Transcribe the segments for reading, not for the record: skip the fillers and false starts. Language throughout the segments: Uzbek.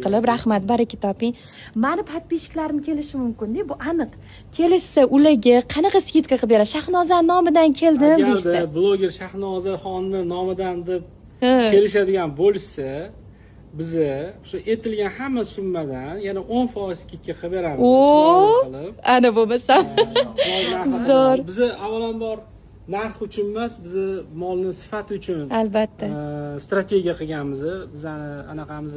qilib rahmat baraka toping. Mani podpishchiklarim kelishi mumkin-da, bu aniq. Kelishsa ularga qanaqa skidka qilib beradi? Shahnoza nomidan keldim deysa. Agarda bloger Shahnoza xonning nomidan deb kelishadigan bo'lsa, biz shu aytilgan hamma summadan yana 10% skidka qilib beramiz. Ana bo'lmasa. Zo'r. Biz avvalambor narx uchun emas, biz molni sifati uchun albatta strategiya qilganmiz. Bizani anaqamiz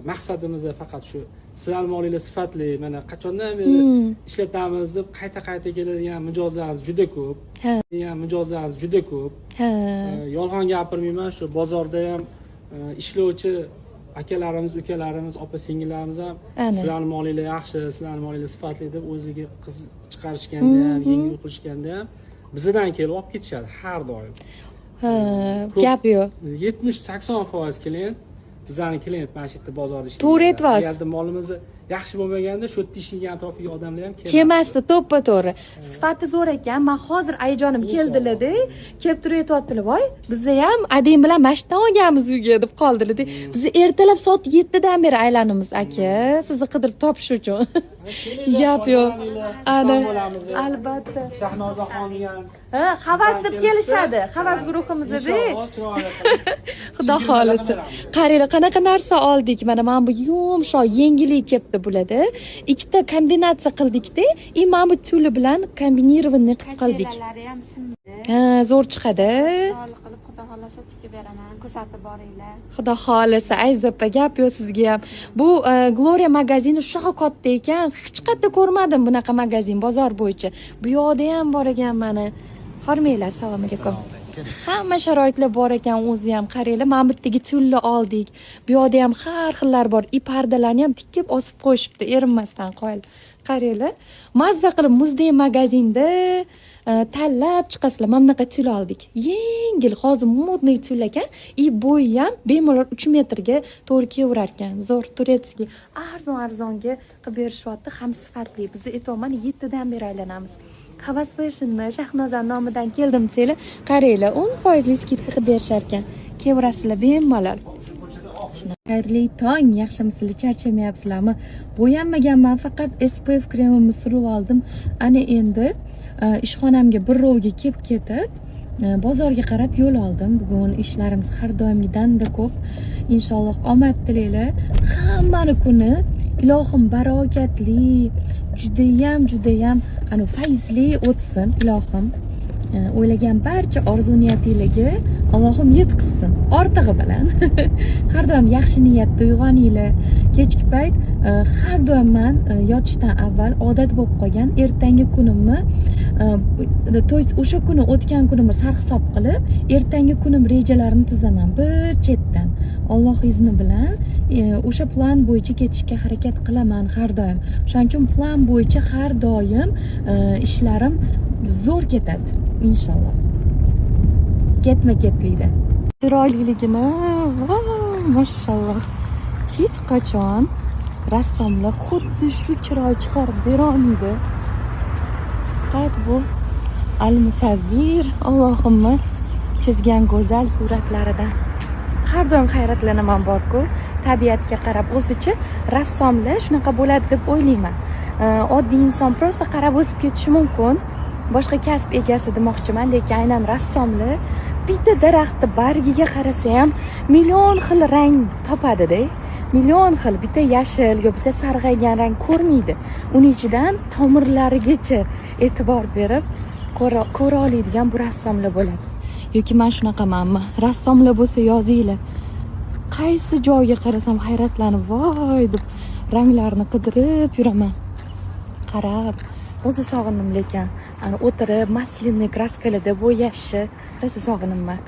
maqsadimiz faqat shu sizlarning molinglar sifatli, mana qachondan beri ishlatamiz deb qayta keladigan mijozlarimiz juda ko'p. Mijozlarimiz juda ko'p. Yolg'on gapirmayman, shu bozorda ham ishlovchi akalarimiz, ukalarimiz, opa singillarimiz ham sizlarning molinglar yaxshi, sizlarning molinglar sifatli deb o'ziga qiz chiqarishganda ham, yengil qilishganda ham bizdan kelib olib ketishadi har doim. Gap yo'q. 70-80% klient bizning klient mana shu yerda bozorda ishlaydi. To'g'ri aytasiz. Agarda molimiz yaxshi bo'lmaganda shu yerda ishlagan atrofiga odamlar ham kelmasdi, to'ppa-to'g'ri. Sifati zo'r ekan. Men hozir ayajonim keldilar-da, kelib turib aytibdilar, "Voy, biz ham ading bilan mashtan olganmiz uyga" deb qoldilar-da. Biz ertalab soat 7 dan beri aylanamiz, aka, sizni qidirib topish uchun. Gap yo'q. Ana, albatta. Shahnozaxonni ham havas deb kelishadi. Havas guruhimizda. Xudo xolisi. Qaranglar, qanaqa narsa oldik. Mana bu yumshoq, yengillik kelibdi bularda. Ikkita kombinatsiya qildik-da, mana bu tuli bilan kombinirованный qilib qildik. Zo'r chiqadi. Xudo xolasa tikib beraman, kuzatib boringlar. Xudo xolasa, Ayzopa, gap yo'q sizga ham. Bu Gloria magazini shunaqa katta ekan, hech qayerda ko'rmadim bunaqa magazin bozor bo'yicha. Bu yoqda ham bor ekan mana. Hormanglar, assalomu alaykum. Hamma sharoitlar bor ekan, o'zi ham qaranglar, mana bu yerdagi tulni oldik. Bu yoqda ham har xillar bor. Pardalarni ham tikib osib qo'yishibdi, erinmasdan qo'yil. Qaranglar, mazza qilib muzdek magazinda tanlab chiqasizlar. Mana bunaqa tul oldik. Yengil, hozir modniy tul ekan. Bo'yi ham bemalol 3 metrga to'g'ri kelaverar ekan. Zo'r turetskiy. Arzon-arzonga qilib berishyapti, ham sifatli. Biz aytayman 7 dan beri aylanamiz. Havas Fashion'ni Shahnoza nomidan keldim desanglar, qaranglar, 10% skidka qilib berishar ekan. Kelaverasizlar bemalol. Xayrli tong, yaxshimisizlar, charchamayapsizlarmi? Bo'yanmaganman, faqat SPF kremimni surib oldim. Ana endi ishxonamga bir rovga kelib ketib, bozorga qarab yo'l oldim. Bugun ishlarimiz har doimgidanda ko'p. Inshaalloh omad tilaylar. Hammani kuni ilohim barokatli, judayam ana fayzli o'tsin ilohim. O'ylagan barcha orzu-niyatingizga Allohim yetkazsin. Ortig'i bilan. Har doim yaxshi niyatda uyg'oninglar. Kechki payt har doim men yotishdan avval odat bo'lib qolgan, ertangi kunimni o'sha kuni o'tgan kunimni sarhisob qilib, ertangi kunim rejalarini tuzaman bir chetdan. Alloh izni bilan o'sha plan bo'yicha ketishga harakat qilaman har doim. Shuning uchun plan bo'yicha har doim ishlarim zo'r ketadi inshaalloh. Ketma-ketlikda. Chiroyliligini, mashalloh. Hech qachon rassomlar xuddi shu chiroy chiqarib berolmaydi. Faqat bu al-musavvir Allohimma chizgan go'zal suratlaridan har doim hayratlanaman borku, tabiatga qarab o'zicha rassomlar shunaqa bo'ladi deb o'ylayman. Oddiy inson prosta qarab o'tib ketishi mumkin. Boshqa kasb egasi demoqchiman, lekin aynan rassomlar bitta daraxtni bargiga qarasa ham million xil rang topadi-da. Million xil, bitta yashil yo bitta sarg'aygan rang ko'rmaydi. Uning ichidan tomirlarigacha e'tibor berib ko'ra oladigan bu rassomlar bo'ladi. Yoki men shunaqamanmi? Rassomlar bo'lsa yozinglar. Qaysi joyga qarasam hayratlanib, voy deb ranglarni qidirib yuraman. Qarab, o'zi sog'indim lekin. Ana o'tirib maslinni kraskalarda bo'yashni rosa sog'inimman.